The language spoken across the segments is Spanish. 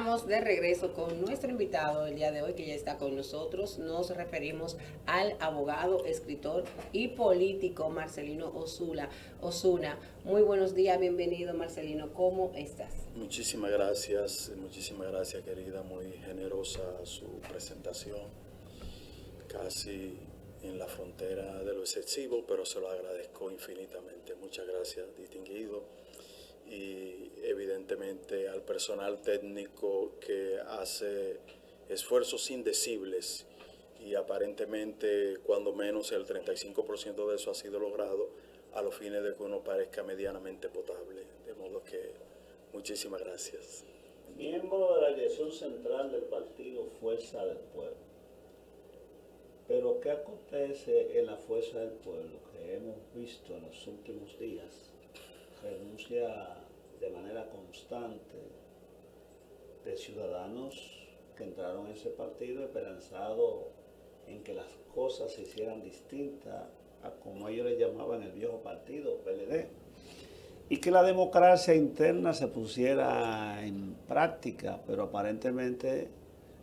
estamos de regreso con nuestro invitado el día de hoy que ya está con nosotros. Nos referimos al abogado, escritor y político Marcelino Osuna. Muy buenos días, bienvenido Marcelino, ¿cómo estás? Muchísimas gracias querida, muy generosa su presentación, casi en la frontera de lo excesivo, pero se lo agradezco infinitamente. Muchas gracias, distinguido. Y evidentemente al personal técnico que hace esfuerzos indecibles y aparentemente cuando menos el 35% de eso ha sido logrado a los fines de que uno parezca medianamente potable. De modo que muchísimas gracias. Miembro de la dirección central del partido Fuerza del Pueblo. Pero ¿qué acontece en la Fuerza del Pueblo que hemos visto en los últimos días? Renuncia de manera constante de ciudadanos que entraron en ese partido esperanzado en que las cosas se hicieran distintas a como ellos le llamaban el viejo partido, PLD, y que la democracia interna se pusiera en práctica, pero aparentemente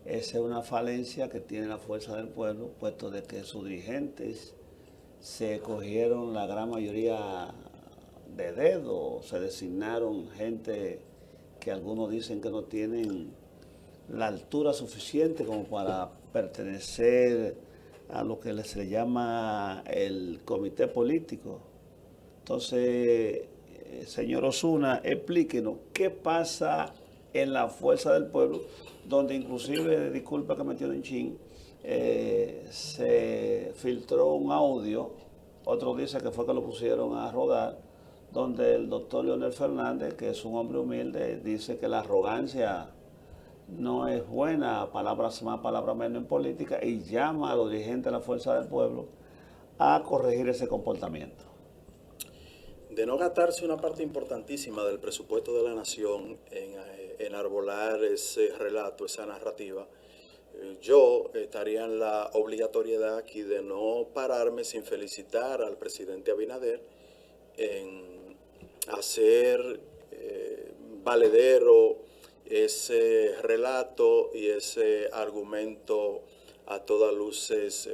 esa es una falencia que tiene la Fuerza del Pueblo, puesto de que sus dirigentes se cogieron la gran mayoría de dedo, se designaron gente que algunos dicen que no tienen la altura suficiente como para pertenecer a lo que se le llama el comité político. Entonces, señor Osuna, explíquenos qué pasa en la Fuerza del Pueblo, donde inclusive, disculpa que me tiene en chin, se filtró un audio, otro dice que fue que lo pusieron a rodar, donde el doctor Leonel Fernández, que es un hombre humilde, dice que la arrogancia no es buena, palabras más, palabras menos en política, y llama a los dirigentes de la Fuerza del Pueblo a corregir ese comportamiento. De no gastarse una parte importantísima del presupuesto de la nación en enarbolar ese relato, esa narrativa, yo estaría en la obligatoriedad aquí de no pararme sin felicitar al presidente Abinader en hacer valedero ese relato y ese argumento a todas luces.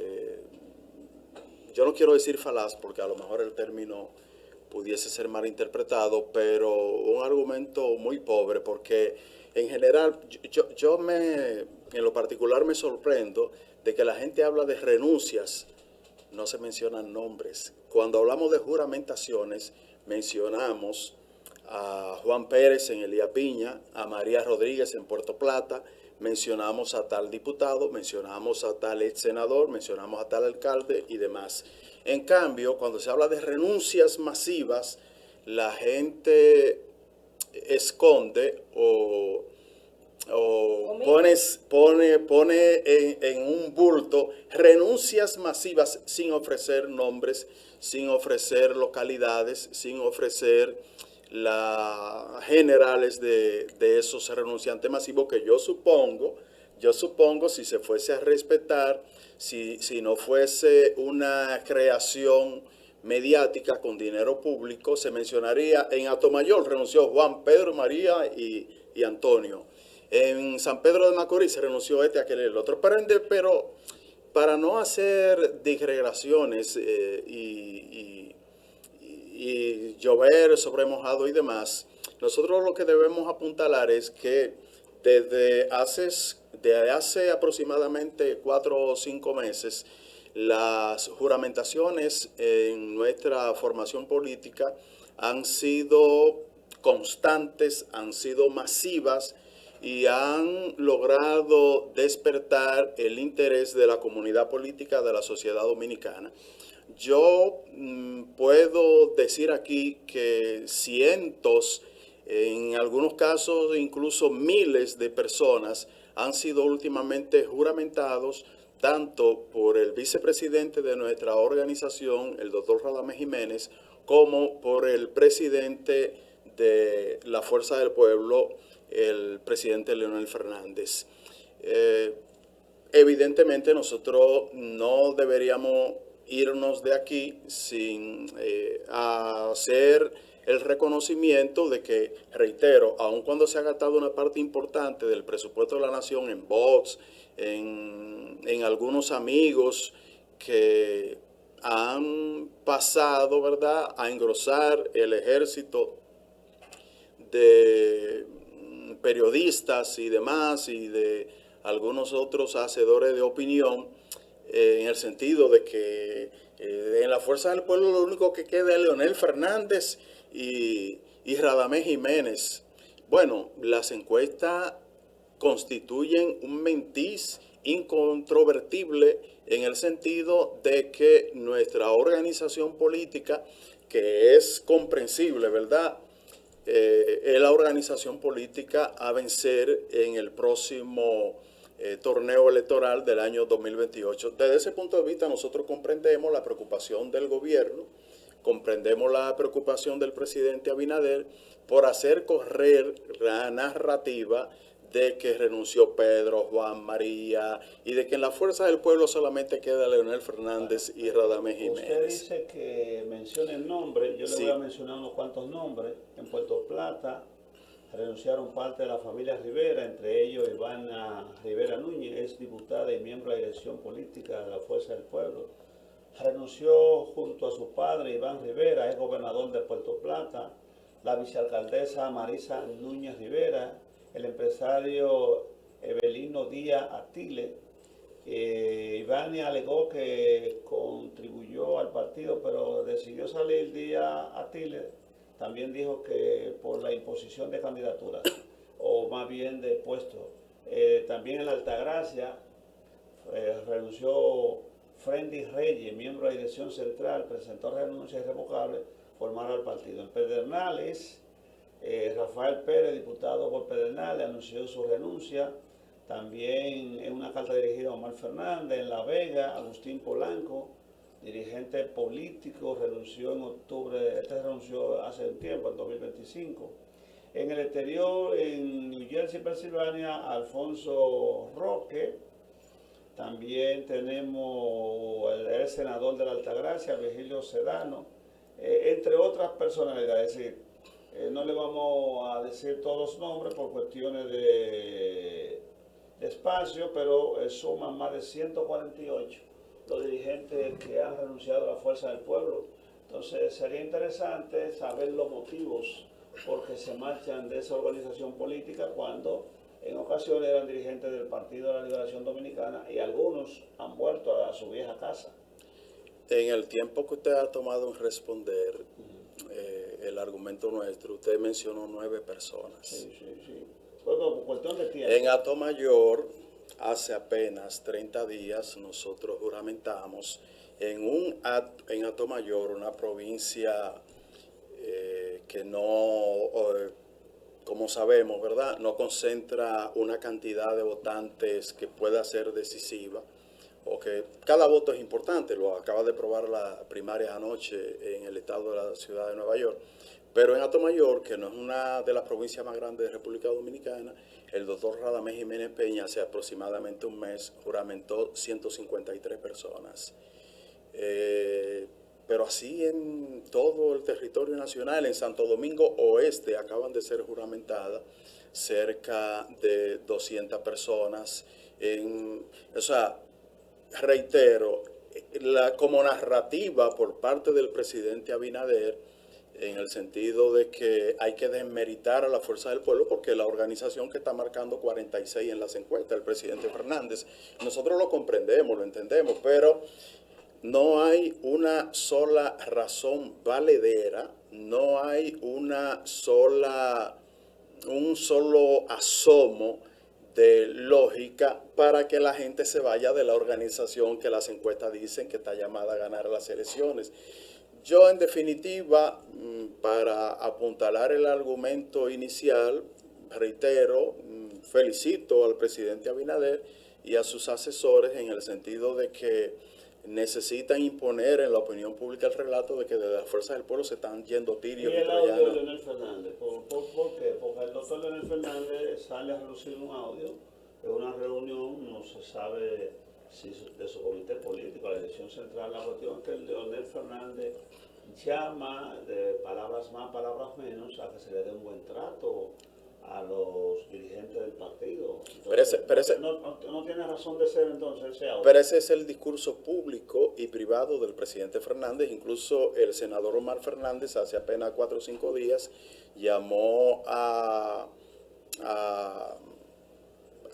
Yo no quiero decir falaz porque a lo mejor el término pudiese ser malinterpretado, pero un argumento muy pobre porque en general en lo particular me sorprendo de que la gente habla de renuncias, no se mencionan nombres. Cuando hablamos de juramentaciones, mencionamos a Juan Pérez en Elías Piña, a María Rodríguez en Puerto Plata, mencionamos a tal diputado, mencionamos a tal ex senador, mencionamos a tal alcalde y demás. En cambio, cuando se habla de renuncias masivas, la gente esconde o pone en un bulto renuncias masivas sin ofrecer nombres, sin ofrecer localidades, sin ofrecer las generales de esos renunciantes masivos que yo supongo, si se fuese a respetar, si no fuese una creación mediática con dinero público, se mencionaría en Atomayor renunció Juan, Pedro, María y Antonio. En San Pedro de Macorís se renunció aquel y el otro. Pero para no hacer digregaciones y llover sobre mojado y demás, nosotros lo que debemos apuntalar es que desde hace aproximadamente 4 o 5 meses, las juramentaciones en nuestra formación política han sido constantes, han sido masivas y han logrado despertar el interés de la comunidad política de la sociedad dominicana. Yo puedo decir aquí que cientos, en algunos casos incluso miles de personas han sido últimamente juramentados tanto por el vicepresidente de nuestra organización, el doctor Radamés Jiménez, como por el presidente de la Fuerza del Pueblo, el presidente Leonel Fernández. Evidentemente nosotros no deberíamos irnos de aquí sin hacer el reconocimiento de que, reitero, aun cuando se ha gastado una parte importante del presupuesto de la nación en bots, en algunos amigos que han pasado, ¿verdad?, a engrosar el ejército de periodistas y demás, y de algunos otros hacedores de opinión, en el sentido de que en la Fuerza del Pueblo lo único que queda es Leonel Fernández y Radamés Jiménez. Bueno, las encuestas constituyen un mentiz incontrovertible en el sentido de que nuestra organización política, que es comprensible, ¿verdad?, es la organización política a vencer en el próximo torneo electoral del año 2028. Desde ese punto de vista, nosotros comprendemos la preocupación del gobierno, comprendemos la preocupación del presidente Abinader por hacer correr la narrativa de que renunció Pedro, Juan María, y de que en la Fuerza del Pueblo solamente queda Leonel Fernández y Radamés Jiménez. Usted dice que mencione el nombre, yo le voy a mencionar unos cuantos nombres. En Puerto Plata renunciaron parte de la familia Rivera, entre ellos Ivana Rivera Núñez, es diputada y miembro de la dirección política de la Fuerza del Pueblo. Renunció junto a su padre Iván Rivera, es gobernador de Puerto Plata, la vicealcaldesa Marisa Núñez Rivera, el empresario Evelino Díaz Atile. Iván alegó que contribuyó al partido, pero decidió salir Díaz Atile. También dijo que por la imposición de candidaturas, o más bien de puestos. También en la Altagracia renunció Frendy Reyes, miembro de la dirección central, presentó renuncia irrevocable, formar al partido. En Pedernales, Rafael Pérez, diputado por Pedernales, anunció su renuncia. También en una carta dirigida a Omar Fernández. En La Vega, Agustín Polanco, dirigente político, renunció en octubre. Este renunció hace un tiempo, en 2025. En el exterior, en New Jersey, Pensilvania, Alfonso Roque. También tenemos el senador de la Altagracia, Virgilio Sedano, entre otras personalidades. Es decir, no le vamos a decir todos los nombres por cuestiones de espacio, pero suman más de 148 los dirigentes que han renunciado a la Fuerza del Pueblo. Entonces sería interesante saber los motivos por qué se marchan de esa organización política cuando en ocasiones eran dirigentes del Partido de la Liberación Dominicana y algunos han vuelto a su vieja casa. En el tiempo que usted ha tomado en responder el argumento nuestro, usted mencionó 9 personas. Sí. Bueno, por cuestión de tiempo. En Atomayor, hace apenas 30 días, nosotros juramentamos en Atomayor, una provincia que no, como sabemos, ¿verdad?, no concentra una cantidad de votantes que pueda ser decisiva, o que cada voto es importante, lo acaba de probar la primaria anoche en el estado de la ciudad de Nueva York. Pero en Atomayor, que no es una de las provincias más grandes de República Dominicana, el doctor Radamés Jiménez Peña hace aproximadamente un mes juramentó 153 personas. Pero así en todo el territorio nacional, en Santo Domingo Oeste acaban de ser juramentadas cerca de 200 personas. O sea, reitero, como narrativa por parte del presidente Abinader, en el sentido de que hay que desmeritar a la Fuerza del Pueblo porque la organización que está marcando 46 en las encuestas, el presidente Fernández, nosotros lo comprendemos, lo entendemos, pero no hay una sola razón valedera, no hay un solo asomo de lógica para que la gente se vaya de la organización que las encuestas dicen que está llamada a ganar las elecciones. Yo, en definitiva, para apuntalar el argumento inicial, reitero, felicito al presidente Abinader y a sus asesores en el sentido de que necesitan imponer en la opinión pública el relato de que desde las Fuerzas del Pueblo se están yendo tiros. ¿Y el audio de Leonel Fernández? ¿Por qué? Porque el doctor Leonel Fernández sale a relucir un audio en una reunión, no se sabe si de su comité político, la dirección central. La cuestión es que Leonel Fernández llama de palabras más, palabras menos a que se le dé un buen trato a los dirigentes del partido. Entonces, no tiene razón de ser entonces ese audio. Pero ese es el discurso público y privado del presidente Fernández. Incluso el senador Omar Fernández hace apenas 4 o 5 días llamó a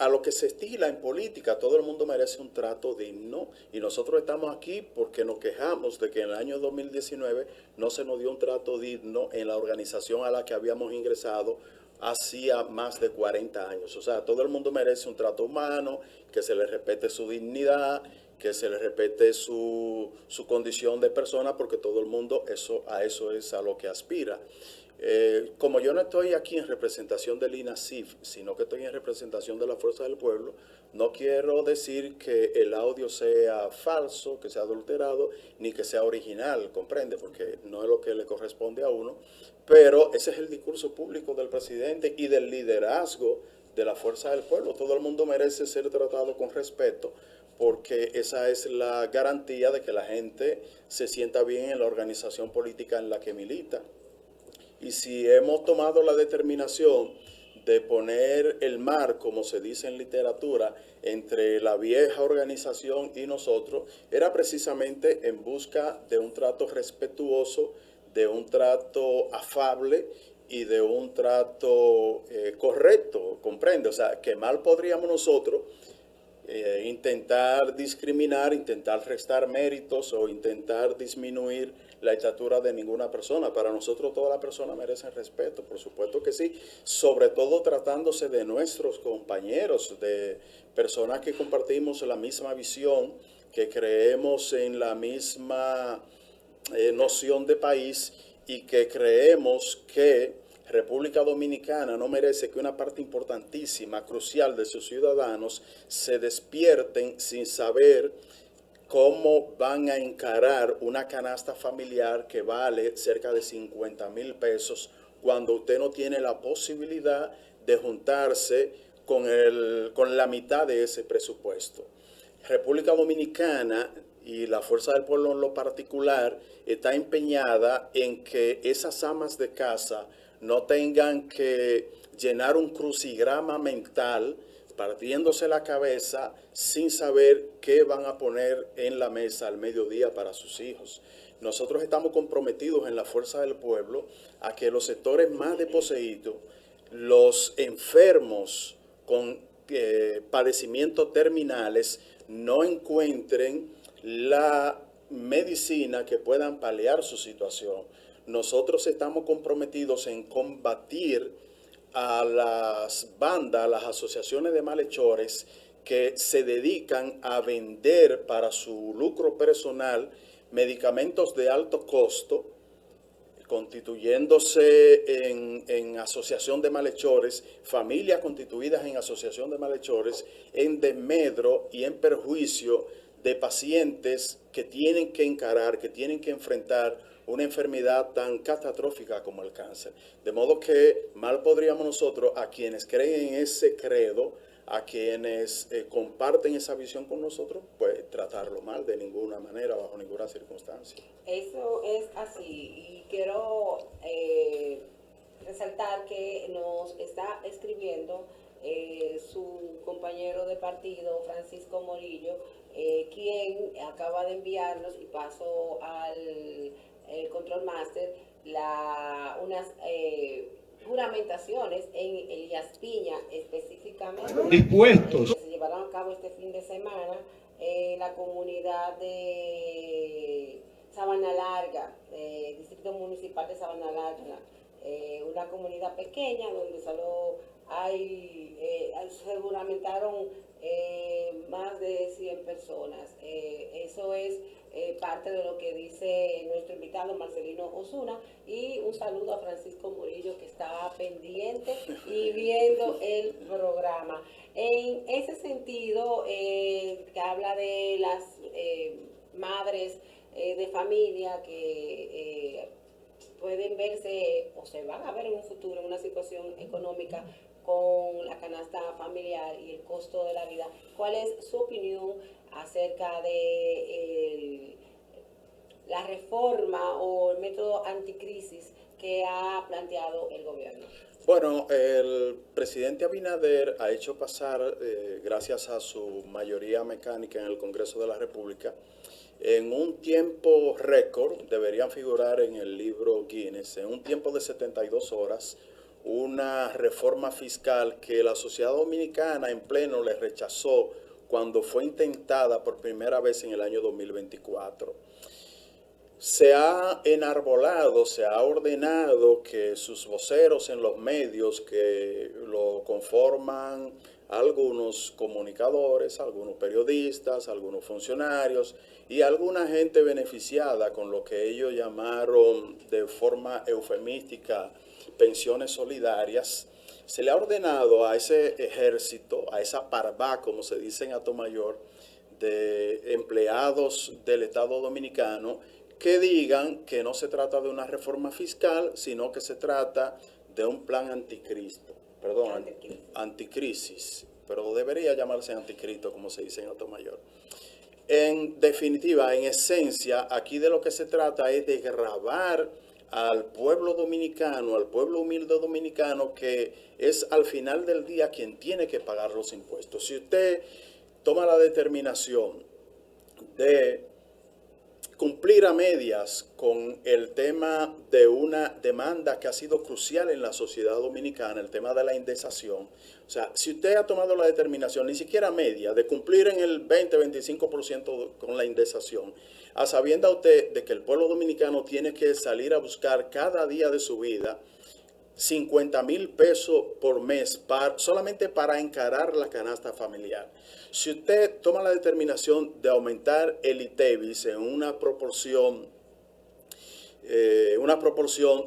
lo que se estila en política. Todo el mundo merece un trato digno y nosotros estamos aquí porque nos quejamos de que en el año 2019 no se nos dio un trato digno en la organización a la que habíamos ingresado hacía más de 40 años. O sea, todo el mundo merece un trato humano, que se le respete su dignidad, que se le respete su condición de persona, porque todo el mundo a eso es a lo que aspira. Como yo no estoy aquí en representación del INASIF, sino que estoy en representación de la Fuerza del Pueblo, no quiero decir que el audio sea falso, que sea adulterado, ni que sea original, comprende, porque no es lo que le corresponde a uno, pero ese es el discurso público del presidente y del liderazgo de la Fuerza del Pueblo. Todo el mundo merece ser tratado con respeto, porque esa es la garantía de que la gente se sienta bien en la organización política en la que milita. Y si hemos tomado la determinación de poner el mar, como se dice en literatura, entre la vieja organización y nosotros, era precisamente en busca de un trato respetuoso, de un trato afable y de un trato correcto, comprende. O sea, que mal podríamos nosotros intentar discriminar, intentar restar méritos o intentar disminuir la estatura de ninguna persona. Para nosotros todas las personas merecen respeto, por supuesto que sí, sobre todo tratándose de nuestros compañeros, de personas que compartimos la misma visión, que creemos en la misma noción de país y que creemos que República Dominicana no merece que una parte importantísima, crucial de sus ciudadanos se despierten sin saber cómo van a encarar una canasta familiar que vale cerca de 50,000 pesos cuando usted no tiene la posibilidad de juntarse con la mitad de ese presupuesto. República Dominicana y la Fuerza del Pueblo en lo particular está empeñada en que esas amas de casa no tengan que llenar un crucigrama mental partiéndose la cabeza sin saber qué van a poner en la mesa al mediodía para sus hijos. Nosotros estamos comprometidos en la Fuerza del Pueblo a que los sectores más desposeídos, los enfermos con padecimientos terminales, no encuentren la medicina que puedan paliar su situación. Nosotros estamos comprometidos en combatir a las bandas, a las asociaciones de malhechores que se dedican a vender para su lucro personal medicamentos de alto costo, constituyéndose en asociación de malhechores, familias constituidas en asociación de malhechores, en desmedro y en perjuicio de pacientes que tienen que encarar, que tienen que enfrentar una enfermedad tan catastrófica como el cáncer. De modo que mal podríamos nosotros, a quienes creen en ese credo, a quienes comparten esa visión con nosotros, pues tratarlo mal de ninguna manera, bajo ninguna circunstancia. Eso es así, y quiero resaltar que nos está escribiendo su compañero de partido, Francisco Morillo, quien acaba de enviarnos, y paso al Control Master, unas juramentaciones en Elías Piña específicamente, dispuestos que se llevaron a cabo este fin de semana en la comunidad de Sabana Larga, distrito municipal de Sabana Larga, una comunidad pequeña donde solo se juramentaron más de 100 personas. Eso es parte de lo que dice nuestro invitado Marcelino Osuna, y un saludo a Francisco Murillo, que está pendiente y viendo el programa. En ese sentido, que habla de las madres de familia que pueden verse o se van a ver en un futuro en una situación económica con la canasta familiar y el costo de la vida. ¿Cuál es su opinión acerca de la reforma o el método anticrisis que ha planteado el gobierno? Bueno, el presidente Abinader ha hecho pasar, gracias a su mayoría mecánica en el Congreso de la República, en un tiempo récord, deberían figurar en el libro Guinness, en un tiempo de 72 horas, una reforma fiscal que la sociedad dominicana en pleno le rechazó cuando fue intentada por primera vez en el año 2024. Se ha enarbolado, se ha ordenado que sus voceros en los medios que lo conforman algunos comunicadores, algunos periodistas, algunos funcionarios y alguna gente beneficiada con lo que ellos llamaron de forma eufemística pensiones solidarias, se le ha ordenado a ese ejército, a esa parvá, como se dice en Atomayor, de empleados del Estado Dominicano, que digan que no se trata de una reforma fiscal, sino que se trata de un plan anticrisis, pero debería llamarse anticristo, como se dice en Atomayor. En definitiva, en esencia, aquí de lo que se trata es de gravar al pueblo dominicano, al pueblo humilde dominicano, que es al final del día quien tiene que pagar los impuestos. Si usted toma la determinación de cumplir a medias con el tema de una demanda que ha sido crucial en la sociedad dominicana, el tema de la indexación. O sea, si usted ha tomado la determinación, ni siquiera media, de cumplir en el 20-25% con la indexación, a sabienda usted de que el pueblo dominicano tiene que salir a buscar cada día de su vida 50,000 pesos por mes solamente para encarar la canasta familiar. Si usted toma la determinación de aumentar el ITEVIS en una proporción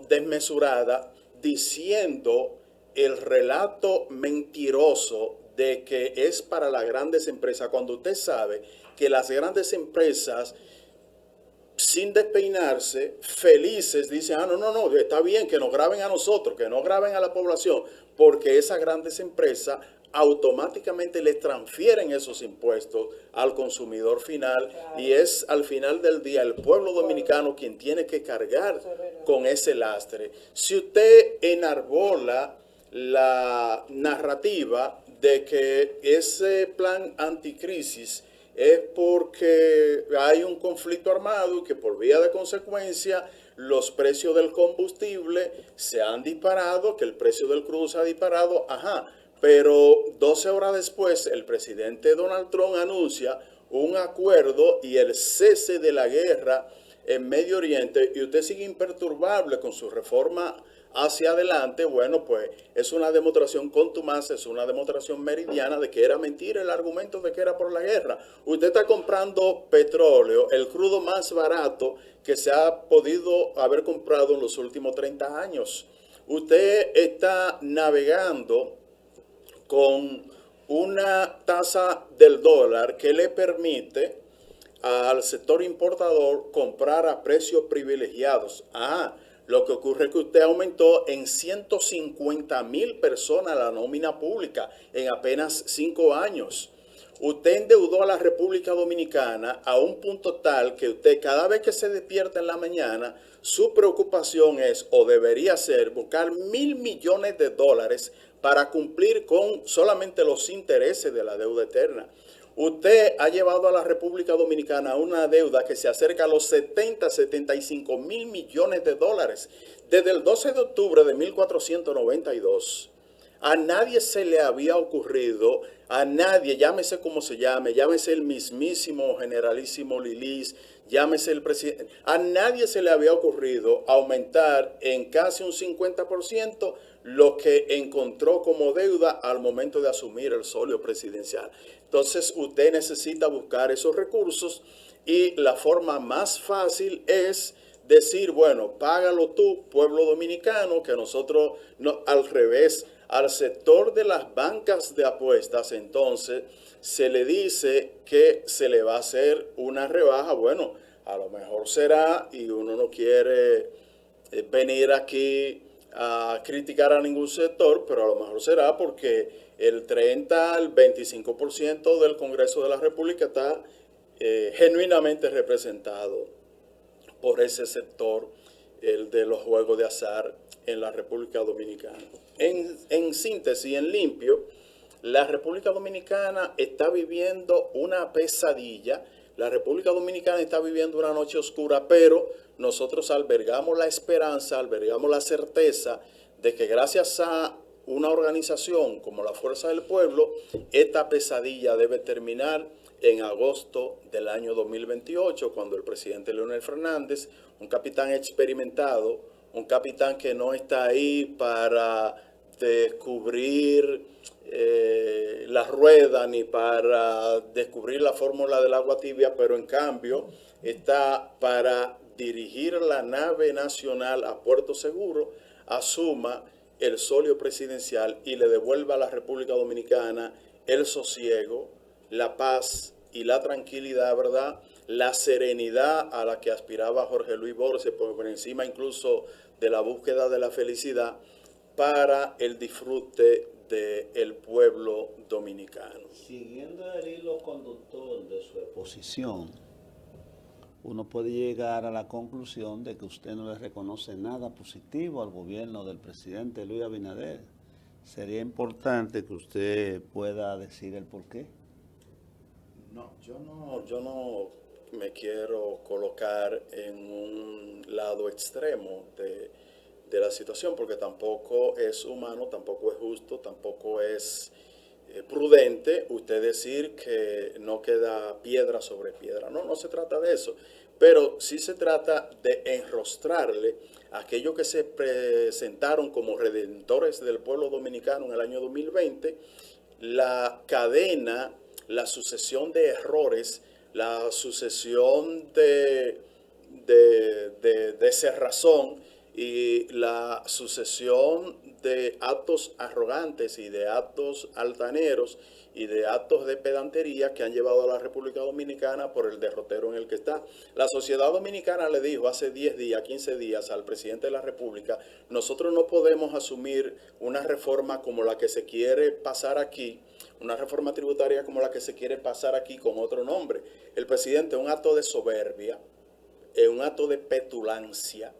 desmesurada, diciendo el relato mentiroso de que es para las grandes empresas, cuando usted sabe que las grandes empresas, sin despeinarse, felices, dicen, no, está bien que nos graben a nosotros, que no graben a la población, porque esas grandes empresas automáticamente le transfieren esos impuestos al consumidor final, claro. Y es al final del día el pueblo dominicano quien tiene que cargar con ese lastre. Si usted enarbola la narrativa de que ese plan anticrisis es porque hay un conflicto armado y que por vía de consecuencia los precios del combustible se han disparado, que el precio del crudo se ha disparado, pero 12 horas después el presidente Donald Trump anuncia un acuerdo y el cese de la guerra en Medio Oriente y usted sigue imperturbable con su reforma hacia adelante. Bueno, pues es una demostración contumaz, es una demostración meridiana de que era mentira el argumento de que era por la guerra. Usted está comprando petróleo, el crudo más barato que se ha podido haber comprado en los últimos 30 años. Usted está navegando con una tasa del dólar que le permite al sector importador comprar a precios privilegiados. Lo que ocurre es que usted aumentó en 150,000 personas la nómina pública en apenas 5 años. Usted endeudó a la República Dominicana a un punto tal que usted cada vez que se despierta en la mañana, su preocupación es, o debería ser, buscar $1,000 millones para cumplir con solamente los intereses de la deuda eterna. Usted ha llevado a la República Dominicana a una deuda que se acerca a los 75 mil millones de dólares. Desde el 12 de octubre de 1492, a nadie se le había ocurrido, a nadie, llámese como se llame, llámese el mismísimo generalísimo Lilis, llámese el presidente, a nadie se le había ocurrido aumentar en casi un 50% lo que encontró como deuda al momento de asumir el solio presidencial. Entonces usted necesita buscar esos recursos y la forma más fácil es decir, bueno, págalo tú, pueblo dominicano, que nosotros, no, al revés, al sector de las bancas de apuestas, entonces se le dice que se le va a hacer una rebaja. Bueno, a lo mejor será, y uno no quiere venir aquí a criticar a ningún sector, pero a lo mejor será porque el 30 al 25% del Congreso de la República está genuinamente representado por ese sector, el de los juegos de azar en la República Dominicana. En síntesis, en limpio, la República Dominicana está viviendo una pesadilla, la República Dominicana está viviendo una noche oscura, pero nosotros albergamos la esperanza, albergamos la certeza de que gracias a una organización como la Fuerza del Pueblo, esta pesadilla debe terminar en agosto del año 2028, cuando el presidente Leonel Fernández, un capitán experimentado, un capitán que no está ahí para descubrir la rueda ni para descubrir la fórmula del agua tibia, pero en cambio está para dirigir la nave nacional a puerto seguro, asuma el solio presidencial y le devuelva a la República Dominicana el sosiego, la paz y la tranquilidad, ¿verdad? La serenidad a la que aspiraba Jorge Luis Borges, por encima incluso de la búsqueda de la felicidad, para el disfrute del pueblo dominicano. Siguiendo el hilo conductor de su exposición, uno puede llegar a la conclusión de que usted no le reconoce nada positivo al gobierno del presidente Luis Abinader. Sería importante que usted pueda decir el porqué. No, yo no me quiero colocar en un lado extremo de la situación, porque tampoco es humano, tampoco es justo, tampoco es prudente usted decir que no queda piedra sobre piedra. No, no se trata de eso, pero sí se trata de enrostrarle a aquellos que se presentaron como redentores del pueblo dominicano en el año 2020, la cadena, la sucesión de errores, la sucesión de cerrazón y la sucesión de actos arrogantes y de actos altaneros y de actos de pedantería que han llevado a la República Dominicana por el derrotero en el que está. La sociedad dominicana le dijo hace 10 días, 15 días al presidente de la República: nosotros no podemos asumir una reforma como la que se quiere pasar aquí, una reforma tributaria como la que se quiere pasar aquí con otro nombre. El presidente, en un acto de soberbia, en un acto de petulancia,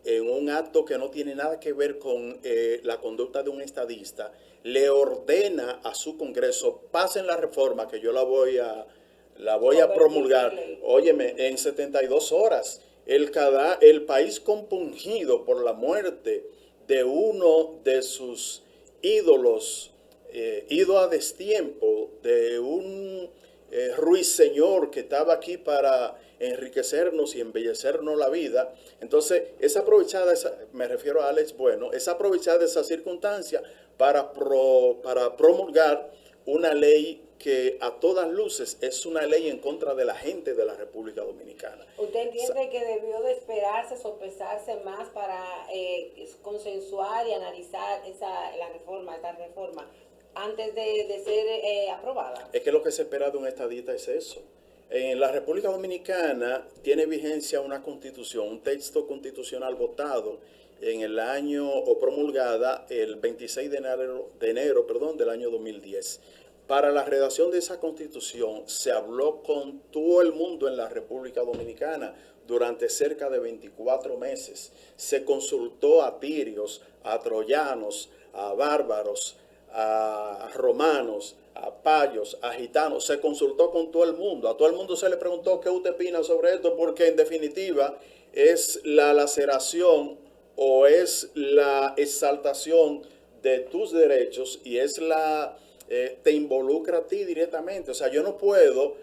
en un acto que no tiene nada que ver con la conducta de un estadista, le ordena a su Congreso: pasen la reforma que yo la voy a promulgar. Óyeme, en 72 horas. El país compungido por la muerte de uno de sus ídolos, ido a destiempo, de un ruiseñor que estaba aquí para enriquecernos y embellecernos la vida. Entonces, es aprovechada, me refiero a Alex Bueno, es aprovechada esa circunstancia para promulgar una ley que a todas luces es una ley en contra de la gente de la República Dominicana. ¿Usted entiende que debió de esperarse, sopesarse más para consensuar y analizar esta reforma antes de ser aprobada? Es que lo que se espera de un estadista es eso. En la República Dominicana tiene vigencia una constitución, un texto constitucional votado en el año, o promulgada el 26 de enero del año 2010. Para la redacción de esa constitución se habló con todo el mundo en la República Dominicana durante cerca de 24 meses. Se consultó a tirios, a troyanos, a bárbaros, a romanos, a payos, a gitanos. Se consultó con todo el mundo. A todo el mundo se le preguntó qué usted opina sobre esto, porque en definitiva es la laceración o es la exaltación de tus derechos y es te involucra a ti directamente. O sea, yo no puedo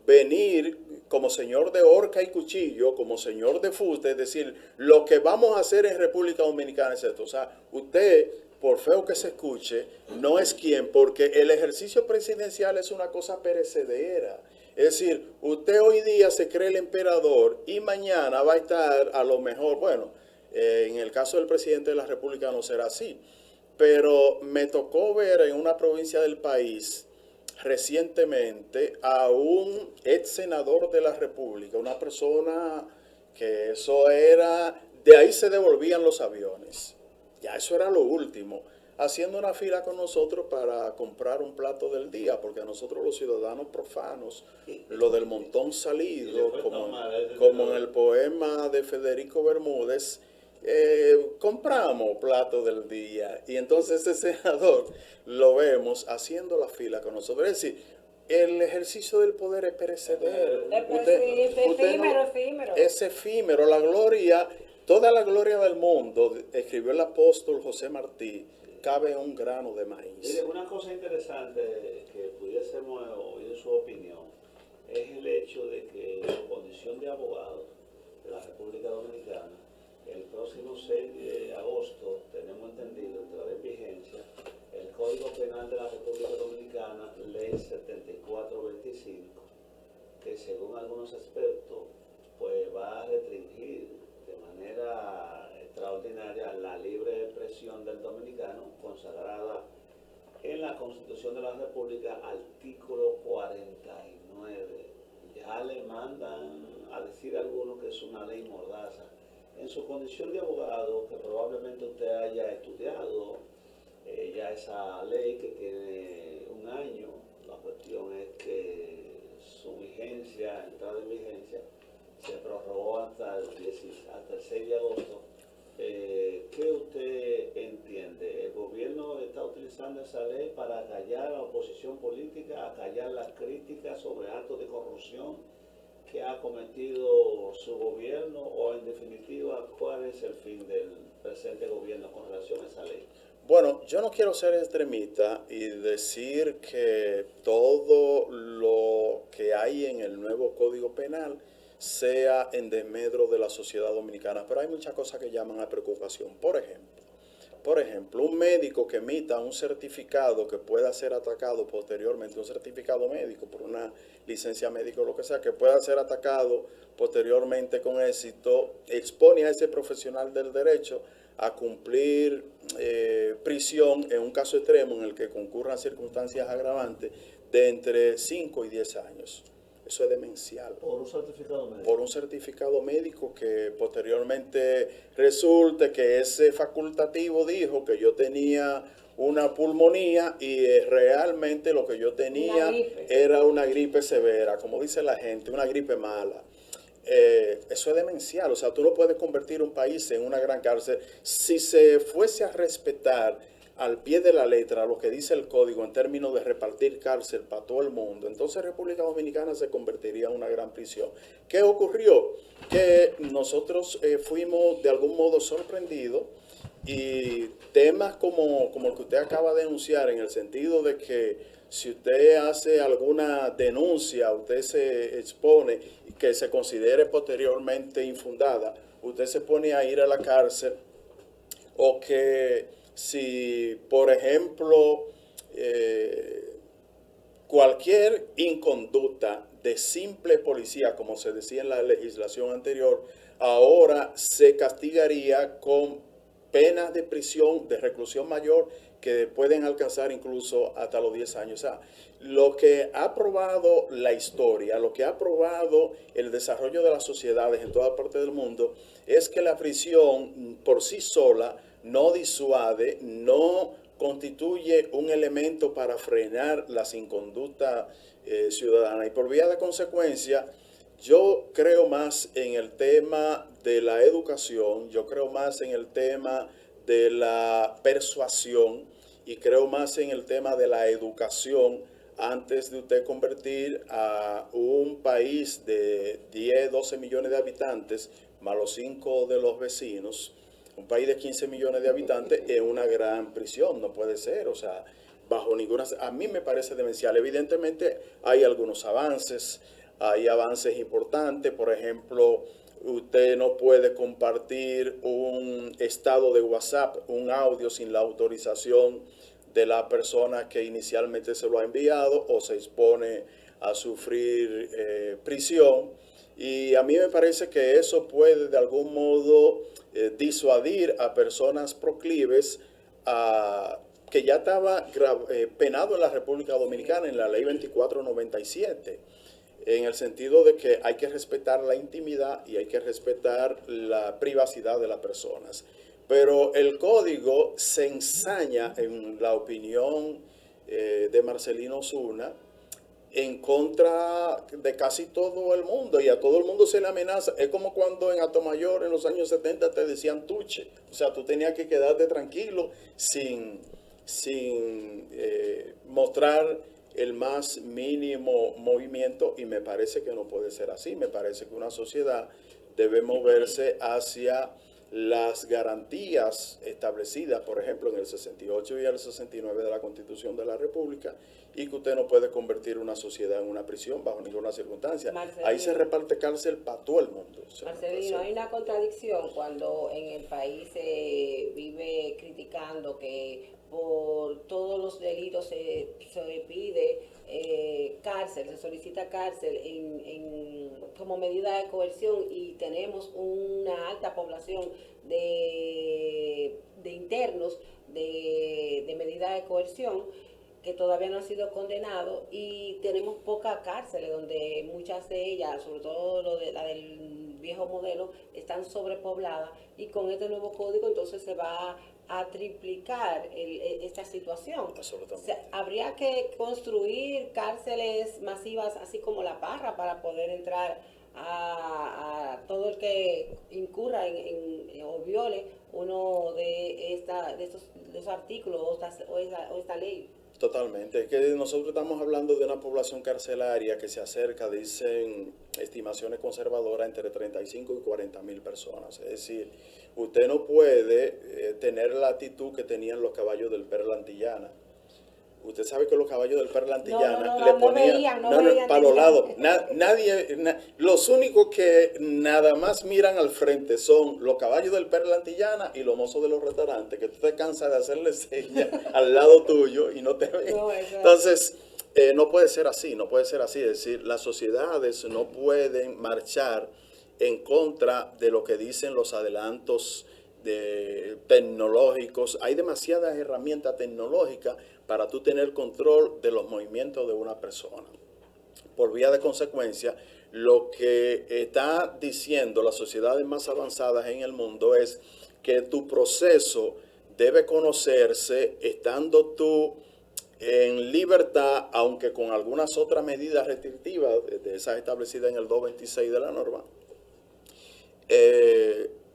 venir como señor de horca y cuchillo, como señor de fuste, decir lo que vamos a hacer en República Dominicana es esto. O sea, usted, por feo que se escuche, no es quien, porque el ejercicio presidencial es una cosa perecedera. Es decir, usted hoy día se cree el emperador y mañana va a estar a lo mejor, bueno, en el caso del presidente de la República no será así, pero me tocó ver en una provincia del país recientemente a un ex senador de la República, una persona que eso era, de ahí se devolvían los aviones, ya eso era lo último, haciendo una fila con nosotros para comprar un plato del día, porque a nosotros los ciudadanos profanos, lo del montón salido, como en el poema de Federico Bermúdez, compramos plato del día. Y entonces ese senador lo vemos haciendo la fila con nosotros. Es decir, el ejercicio del poder es perecedero. Efímero. Es efímero. La gloria, toda la gloria del mundo, escribió el apóstol José Martí, cabe en un grano de maíz. Mire, una cosa interesante que pudiésemos oír su opinión es el hecho de que en su condición de abogado de la República Dominicana, el próximo 6 de agosto, tenemos entendido, entrará en vigencia el Código Penal de la República Dominicana, Ley 7425, que según algunos expertos, pues va a restringir de manera extraordinaria la libre expresión del dominicano, consagrada en la Constitución de la República, artículo 49. Ya le mandan a decir a algunos que es una ley mordaza. En su condición de abogado, que probablemente usted haya estudiado ya esa ley que tiene un año, la cuestión es que su vigencia, entrada en vigencia, se prorrogó hasta el 6 de agosto. ¿Qué usted entiende? ¿El gobierno está utilizando esa ley para acallar a la oposición política, acallar las críticas sobre actos de corrupción que ha cometido su gobierno, o en definitiva, cuál es el fin del presente gobierno con relación a esa ley? Bueno, yo no quiero ser extremista y decir que todo lo que hay en el nuevo Código Penal sea en desmedro de la sociedad dominicana, pero hay muchas cosas que llaman a preocupación. Por ejemplo, un médico que emita un certificado que pueda ser atacado posteriormente, un certificado médico por una licencia médica o lo que sea, que pueda ser atacado posteriormente con éxito, expone a ese profesional del derecho a cumplir prisión en un caso extremo en el que concurran circunstancias agravantes de entre 5 y 10 años. Eso es demencial. Por un certificado médico. Por un certificado médico que posteriormente resulte que ese facultativo dijo que yo tenía una pulmonía y realmente lo que yo tenía era una gripe severa, como dice la gente, una gripe mala. Eso es demencial. O sea, tú no puedes convertir un país en una gran cárcel. Si se fuese a respetar al pie de la letra lo que dice el código en términos de repartir cárcel para todo el mundo, entonces República Dominicana se convertiría en una gran prisión. ¿Qué ocurrió? Que nosotros fuimos de algún modo sorprendidos, y temas como el que usted acaba de denunciar, en el sentido de que si usted hace alguna denuncia, usted se expone y que se considere posteriormente infundada, usted se pone a ir a la cárcel, o que si, por ejemplo, cualquier inconducta de simple policía, como se decía en la legislación anterior, ahora se castigaría con penas de prisión, de reclusión mayor, que pueden alcanzar incluso hasta los 10 años. O sea, lo que ha probado la historia, lo que ha probado el desarrollo de las sociedades en toda parte del mundo, es que la prisión por sí sola no disuade, no constituye un elemento para frenar las inconductas ciudadanas. Y por vía de consecuencia, yo creo más en el tema de la educación, yo creo más en el tema de la persuasión y creo más en el tema de la educación antes de usted convertir a un país de 10, 12 millones de habitantes, más los 5 de los vecinos, un país de 15 millones de habitantes, en una gran prisión. No puede ser, o sea, bajo ninguna... A mí me parece demencial. Evidentemente hay algunos avances, hay avances importantes. Por ejemplo, usted no puede compartir un estado de WhatsApp, un audio, sin la autorización de la persona que inicialmente se lo ha enviado, o se expone a sufrir prisión. Y a mí me parece que eso puede de algún modo disuadir a personas proclives a que ya estaba penado en la República Dominicana en la ley 2497, en el sentido de que hay que respetar la intimidad y hay que respetar la privacidad de las personas. Pero el código se ensaña, en la opinión de Marcelino Osuna, en contra de casi todo el mundo, y a todo el mundo se le amenaza. Es como cuando en Atomayor en los años 70 te decían tuche, o sea, tú tenías que quedarte tranquilo sin mostrar el más mínimo movimiento, y me parece que no puede ser así. Me parece que una sociedad debe moverse hacia las garantías establecidas, por ejemplo, en el 68 y el 69 de la Constitución de la República, y que usted no puede convertir una sociedad en una prisión bajo ninguna circunstancia. Marcelino, ahí se reparte cárcel para todo el mundo. O sea, Marcelino, hay una contradicción cuando en el país se vive criticando que por todos los delitos se pide cárcel, se solicita cárcel como medida de coerción, y tenemos una alta población de internos de medida de coerción que todavía no han sido condenados, y tenemos pocas cárceles donde muchas de ellas, sobre todo la del viejo modelo, están sobrepobladas, y con este nuevo código entonces se va a triplicar esta situación. Absolutamente. O sea, habría que construir cárceles masivas así como La Parra para poder entrar a todo el que incurra o viole uno de estos artículos o esta ley. Totalmente. Es que nosotros estamos hablando de una población carcelaria que se acerca, dicen estimaciones conservadoras, entre 35 y 40 mil personas. Es decir, usted no puede tener la actitud que tenían los caballos del Perla Antillana. Usted sabe que los caballos del Perla Antillana le ponían para los lados. Los únicos que nada más miran al frente son los caballos del Perla Antillana y los mozos de los restaurantes, que tú te cansas de hacerle señas al lado tuyo y no te ven. Entonces, no puede ser así, no puede ser así. Es decir, las sociedades no pueden marchar en contra de lo que dicen los adelantos tecnológicos. Hay demasiadas herramientas tecnológicas para tú tener control de los movimientos de una persona. Por vía de consecuencia, lo que está diciendo las sociedades más avanzadas en el mundo es que tu proceso debe conocerse estando tú en libertad, aunque con algunas otras medidas restrictivas de esas establecidas en el 226 de la norma,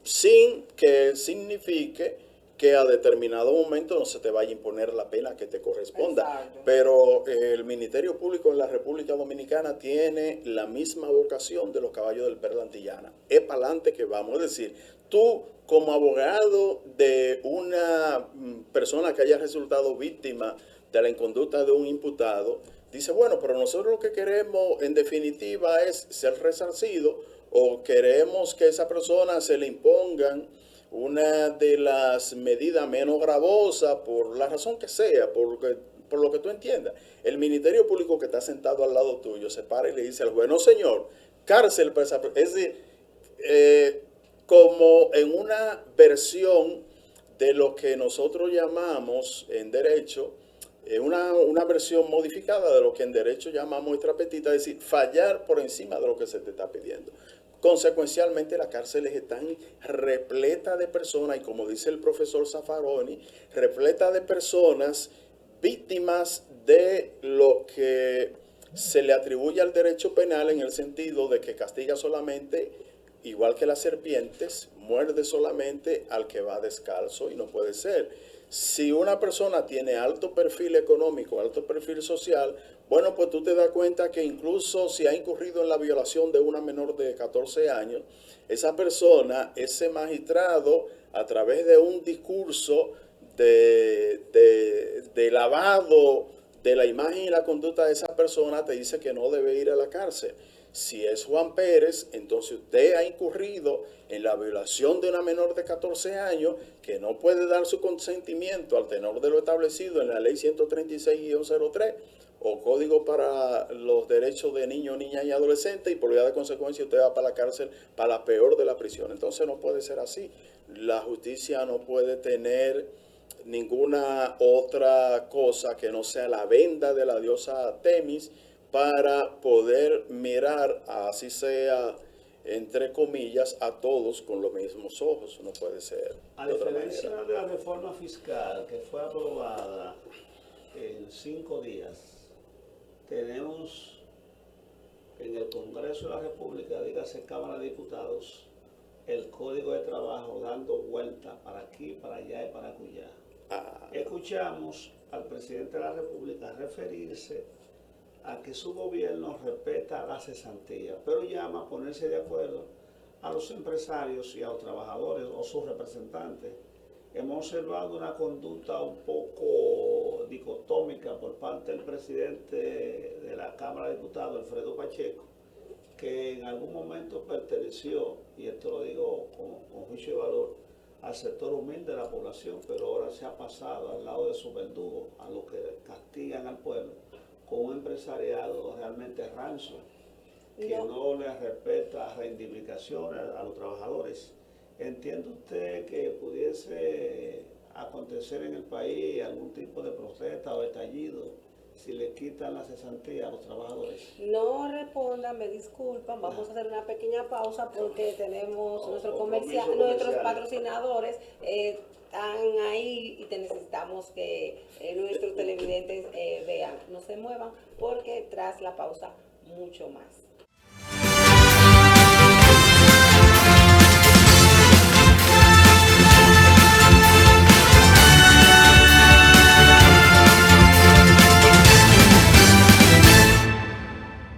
sin que signifique que a determinado momento no se te vaya a imponer la pena que te corresponda. Exacto. Pero el Ministerio Público en la República Dominicana tiene la misma vocación de los caballos del Perla Antillana. Es para adelante que vamos. Es decir, tú como abogado de una persona que haya resultado víctima de la inconducta de un imputado, dice, bueno, pero nosotros lo que queremos en definitiva es ser resarcido, o queremos que a esa persona se le impongan una de las medidas menos gravosas, por la razón que sea, por lo que tú entiendas. El Ministerio Público que está sentado al lado tuyo se para y le dice al juez, no señor, cárcel para esa persona. Es decir, como en una versión de lo que nosotros llamamos en derecho, una versión modificada de lo que en derecho llamamos extrapetita, es decir, fallar por encima de lo que se te está pidiendo. Consecuencialmente, las cárceles están repletas de personas, y como dice el profesor Zaffaroni, repletas de personas víctimas de lo que se le atribuye al derecho penal, en el sentido de que castiga solamente, igual que las serpientes, muerde solamente al que va descalzo, y no puede ser. Si una persona tiene alto perfil económico, alto perfil social, bueno, pues tú te das cuenta que incluso si ha incurrido en la violación de una menor de 14 años, esa persona, ese magistrado, a través de un discurso de lavado de la imagen y la conducta de esa persona, te dice que no debe ir a la cárcel. Si es Juan Pérez, entonces usted ha incurrido en la violación de una menor de 14 años que no puede dar su consentimiento al tenor de lo establecido en la ley 136-03 o Código para los Derechos de Niños, Niñas y Adolescentes, y por vía de consecuencia usted va para la cárcel, para la peor de la prisión. Entonces no puede ser así. La justicia no puede tener ninguna otra cosa que no sea la venda de la diosa Temis, para poder mirar, así sea entre comillas, a todos con los mismos ojos. No puede ser A de otra diferencia manera. de la reforma fiscal que fue aprobada en 5 días, tenemos en el Congreso de la República, dígase Cámara de Diputados, el Código de Trabajo dando vueltas para aquí, para allá y para acullá. Escuchamos al presidente de la República referirse a que su gobierno respeta la cesantía, pero llama a ponerse de acuerdo a los empresarios y a los trabajadores o sus representantes. Hemos observado una conducta un poco dicotómica por parte del presidente de la Cámara de Diputados, Alfredo Pacheco, que en algún momento perteneció, y esto lo digo con juicio de valor, al sector humilde de la población, pero ahora se ha pasado al lado de sus verdugos, a los que castigan al pueblo, con un empresariado realmente rancio, que no le respeta reivindicaciones a los trabajadores. ¿Entiende usted que pudiese acontecer en el país algún tipo de protesta o estallido si le quitan la cesantía a los trabajadores? No respondan, me disculpan, vamos a hacer una pequeña pausa porque tenemos nuestros patrocinadores están ahí y necesitamos que nuestros televidentes vean. No se muevan porque tras la pausa mucho más.